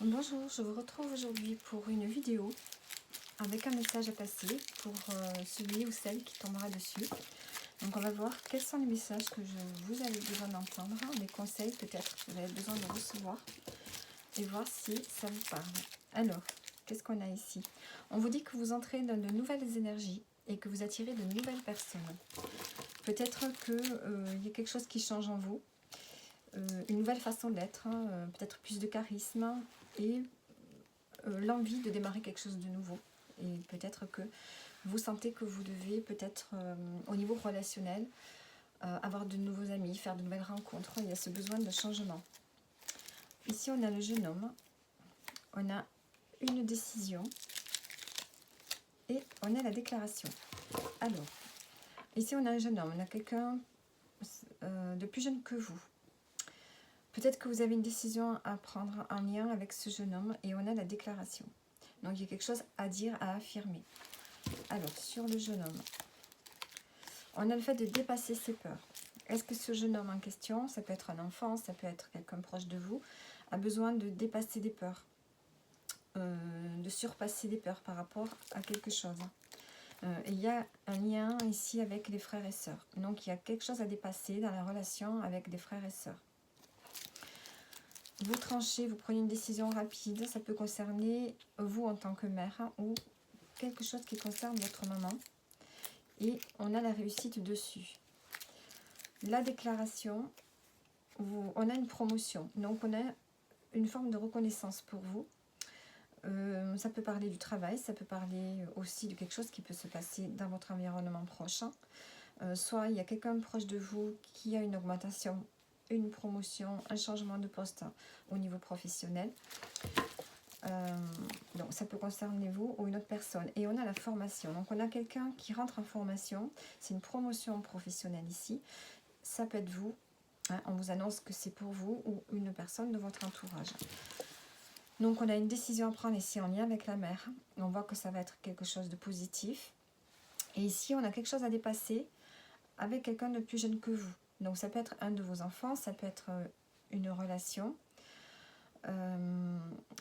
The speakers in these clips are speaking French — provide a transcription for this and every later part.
Bonjour, je vous retrouve aujourd'hui pour une vidéo avec un message à passer pour celui ou celle qui tombera dessus. Donc on va voir quels sont les messages que vous avez besoin d'entendre, les conseils peut-être que vous avez besoin de recevoir et voir si ça vous parle. Alors, qu'est-ce qu'on a ici? On vous dit que vous entrez dans de nouvelles énergies et que vous attirez de nouvelles personnes. Peut-être qu'il y a quelque chose qui change en vous, une nouvelle façon d'être, peut-être plus de charisme et l'envie de démarrer quelque chose de nouveau. Et peut-être que vous sentez que vous devez peut-être au niveau relationnel avoir de nouveaux amis, faire de nouvelles rencontres. Il y a ce besoin de changement. Ici on a le jeune homme, on a une décision et on a la déclaration. Alors, ici on a un jeune homme, on a quelqu'un de plus jeune que vous. Peut-être que vous avez une décision à prendre en lien avec ce jeune homme et on a la déclaration. Donc il y a quelque chose à dire, à affirmer. Alors, sur le jeune homme, on a le fait de dépasser ses peurs. Est-ce que ce jeune homme en question, ça peut être un enfant, ça peut être quelqu'un proche de vous, a besoin de dépasser des peurs, de surpasser des peurs par rapport à quelque chose. Il y a un lien ici avec les frères et sœurs. Donc il y a quelque chose à dépasser dans la relation avec des frères et sœurs. Vous tranchez, vous prenez une décision rapide, ça peut concerner vous en tant que mère ou quelque chose qui concerne votre maman. Et on a la réussite dessus. La déclaration, on a une promotion. Donc on a une forme de reconnaissance pour vous. Ça peut parler du travail, ça peut parler aussi de quelque chose qui peut se passer dans votre environnement proche. Soit il y a quelqu'un proche de vous qui a une augmentation, une promotion, un changement de poste au niveau professionnel. Donc ça peut concerner vous ou une autre personne. Et on a la formation. Donc on a quelqu'un qui rentre en formation. C'est une promotion professionnelle ici. Ça peut être vous. On vous annonce que c'est pour vous ou une personne de votre entourage. Donc on a une décision à prendre ici en lien avec la mère. On voit que ça va être quelque chose de positif. Et ici on a quelque chose à dépasser avec quelqu'un de plus jeune que vous. Donc ça peut être un de vos enfants, ça peut être une relation.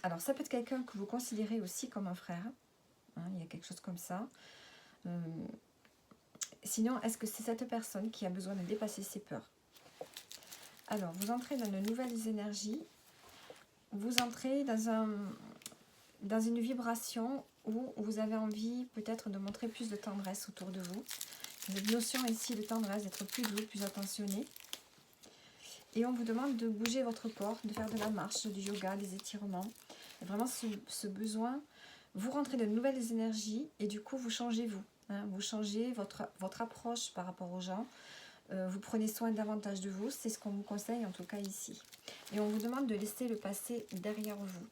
Alors ça peut être quelqu'un que vous considérez aussi comme un frère. Il y a quelque chose comme ça. Sinon, est-ce que c'est cette personne qui a besoin de dépasser ses peurs? Alors, vous entrez dans de nouvelles énergies. Vous entrez dans une vibration où vous avez envie peut-être de montrer plus de tendresse autour de vous. Cette notion ici de tendresse, d'être plus doux, plus attentionné. Et on vous demande de bouger votre corps, de faire de la marche, du yoga, des étirements. Et vraiment ce besoin, vous rentrez de nouvelles énergies et du coup vous changez vous. Vous changez votre approche par rapport aux gens. Vous prenez soin davantage de vous, c'est ce qu'on vous conseille en tout cas ici. Et on vous demande de laisser le passé derrière vous.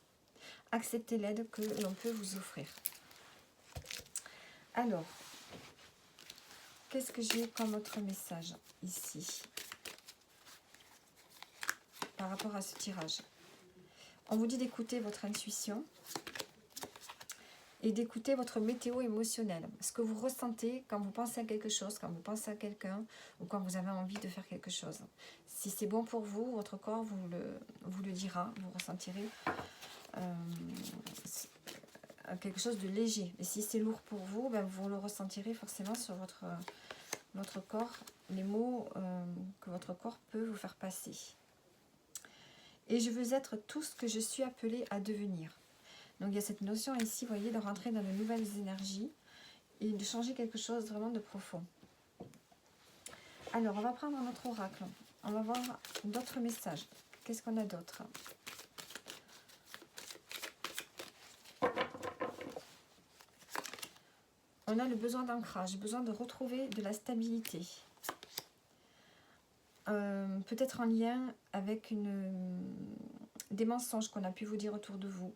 Acceptez l'aide que l'on peut vous offrir. Alors, qu'est-ce que j'ai comme autre message ici par rapport à ce tirage? On vous dit d'écouter votre intuition et d'écouter votre météo émotionnelle. Ce que vous ressentez quand vous pensez à quelque chose, quand vous pensez à quelqu'un ou quand vous avez envie de faire quelque chose. Si c'est bon pour vous, votre corps vous le dira, vous ressentirez quelque chose de léger. Et si c'est lourd pour vous, vous le ressentirez forcément sur votre corps, les mots que votre corps peut vous faire passer. Et je veux être tout ce que je suis appelée à devenir. Donc il y a cette notion ici, vous voyez, de rentrer dans de nouvelles énergies et de changer quelque chose vraiment de profond. Alors, on va prendre notre oracle. On va voir d'autres messages. Qu'est-ce qu'on a d'autre? On a le besoin d'ancrage, besoin de retrouver de la stabilité. Peut-être en lien avec des mensonges qu'on a pu vous dire autour de vous.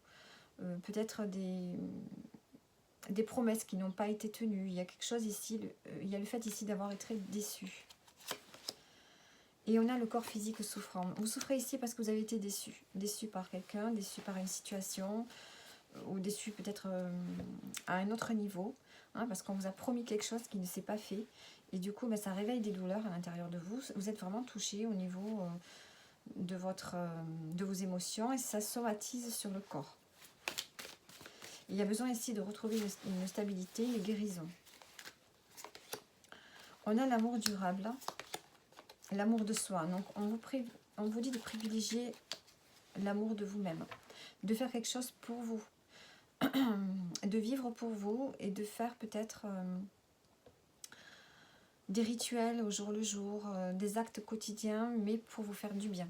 Peut-être des promesses qui n'ont pas été tenues. Il y a quelque chose ici, il y a le fait ici d'avoir été déçu. Et on a le corps physique souffrant. Vous souffrez ici parce que vous avez été déçu. Déçu par quelqu'un, déçu par une situation, ou déçu peut-être à un autre niveau. Parce qu'on vous a promis quelque chose qui ne s'est pas fait. Et du coup, ça réveille des douleurs à l'intérieur de vous. Vous êtes vraiment touché au niveau de vos émotions et ça somatise sur le corps. Il y a besoin ici de retrouver une stabilité, une guérison. On a l'amour durable, l'amour de soi. Donc on vous dit de privilégier l'amour de vous-même, de faire quelque chose pour vous, de vivre pour vous et de faire peut-être des rituels au jour le jour, des actes quotidiens, mais pour vous faire du bien.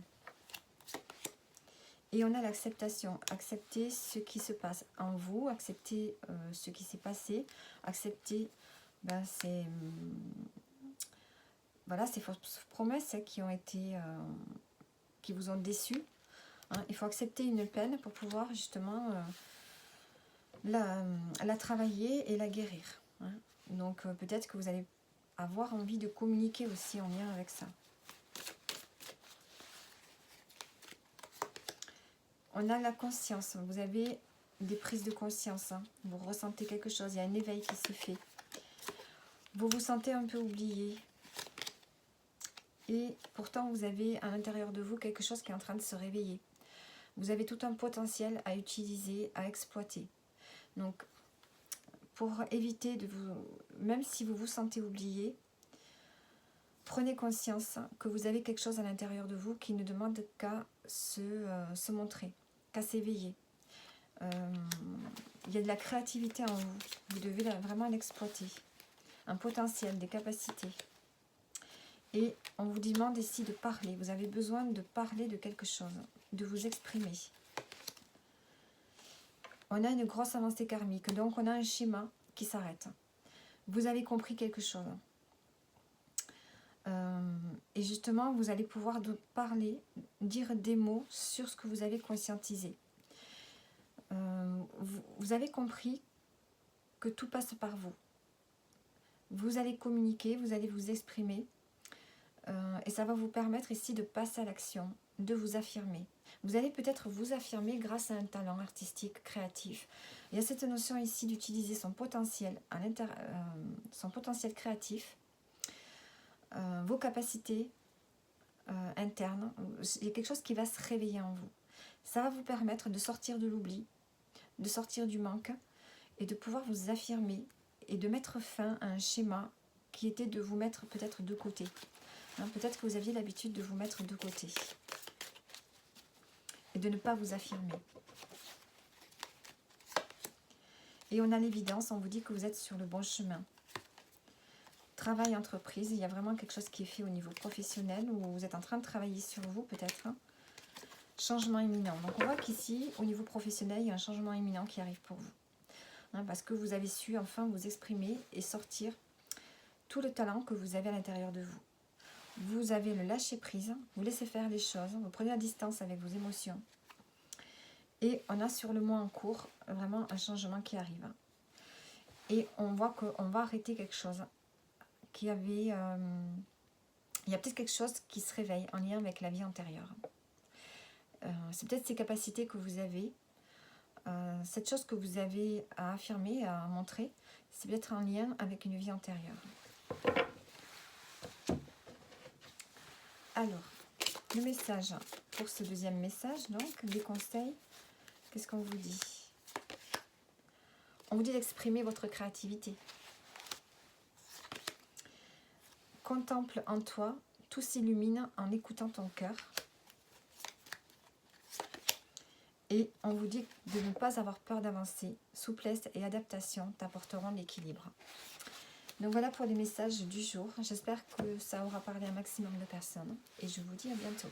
Et on a l'acceptation, accepter ce qui se passe en vous, accepter ce qui s'est passé, accepter ces fausses promesses qui ont été, qui vous ont déçu. Hein. Il faut accepter une peine pour pouvoir justement la travailler et la guérir. Hein. Donc peut-être que vous allez avoir envie de communiquer aussi en lien avec ça. On a la conscience, vous avez des prises de conscience, hein. Vous ressentez quelque chose, il y a un éveil qui se fait. Vous vous sentez un peu oublié. Et pourtant, vous avez à l'intérieur de vous quelque chose qui est en train de se réveiller. Vous avez tout un potentiel à utiliser, à exploiter. Donc, pour éviter de vous... Même si vous vous sentez oublié, prenez conscience que vous avez quelque chose à l'intérieur de vous qui ne demande qu'à se montrer, qu'à s'éveiller. Il y a de la créativité en vous. Vous devez vraiment l'exploiter. Un potentiel, des capacités. Et on vous demande ici de parler. Vous avez besoin de parler de quelque chose, de vous exprimer. On a une grosse avancée karmique, donc on a un schéma qui s'arrête. Vous avez compris quelque chose. Et justement, vous allez pouvoir parler, dire des mots sur ce que vous avez conscientisé. Vous avez compris que tout passe par vous. Vous allez communiquer, vous allez vous exprimer. Et ça va vous permettre ici de passer à l'action, de vous affirmer. Vous allez peut-être vous affirmer grâce à un talent artistique, créatif. Il y a cette notion ici d'utiliser son potentiel, son potentiel créatif, vos capacités internes. Il y a quelque chose qui va se réveiller en vous. Ça va vous permettre de sortir de l'oubli, de sortir du manque et de pouvoir vous affirmer et de mettre fin à un schéma qui était de vous mettre peut-être de côté. Hein, peut-être que vous aviez l'habitude de vous mettre de côté et de ne pas vous affirmer. Et on a l'évidence, on vous dit que vous êtes sur le bon chemin. Travail, entreprise, il y a vraiment quelque chose qui est fait au niveau professionnel où vous êtes en train de travailler sur vous peut-être. Hein. Changement imminent. Donc on voit qu'ici, au niveau professionnel, il y a un changement imminent qui arrive pour vous. Hein, parce que vous avez su enfin vous exprimer et sortir tout le talent que vous avez à l'intérieur de vous. Vous avez le lâcher prise, vous laissez faire les choses, vous prenez la distance avec vos émotions. Et on a sur le mois en cours vraiment un changement qui arrive. Et on voit qu'on va arrêter quelque chose qui avait... il y a peut-être quelque chose qui se réveille en lien avec la vie antérieure. C'est peut-être ces capacités que vous avez, cette chose que vous avez à affirmer, à montrer, c'est peut-être en lien avec une vie antérieure. Alors, le message pour ce deuxième message, donc, des conseils, qu'est-ce qu'on vous dit? On vous dit d'exprimer votre créativité. Contemple en toi, tout s'illumine en écoutant ton cœur. Et on vous dit de ne pas avoir peur d'avancer. Souplesse et adaptation t'apporteront l'équilibre. Donc voilà pour les messages du jour. J'espère que ça aura parlé à un maximum de personnes. Et je vous dis à bientôt.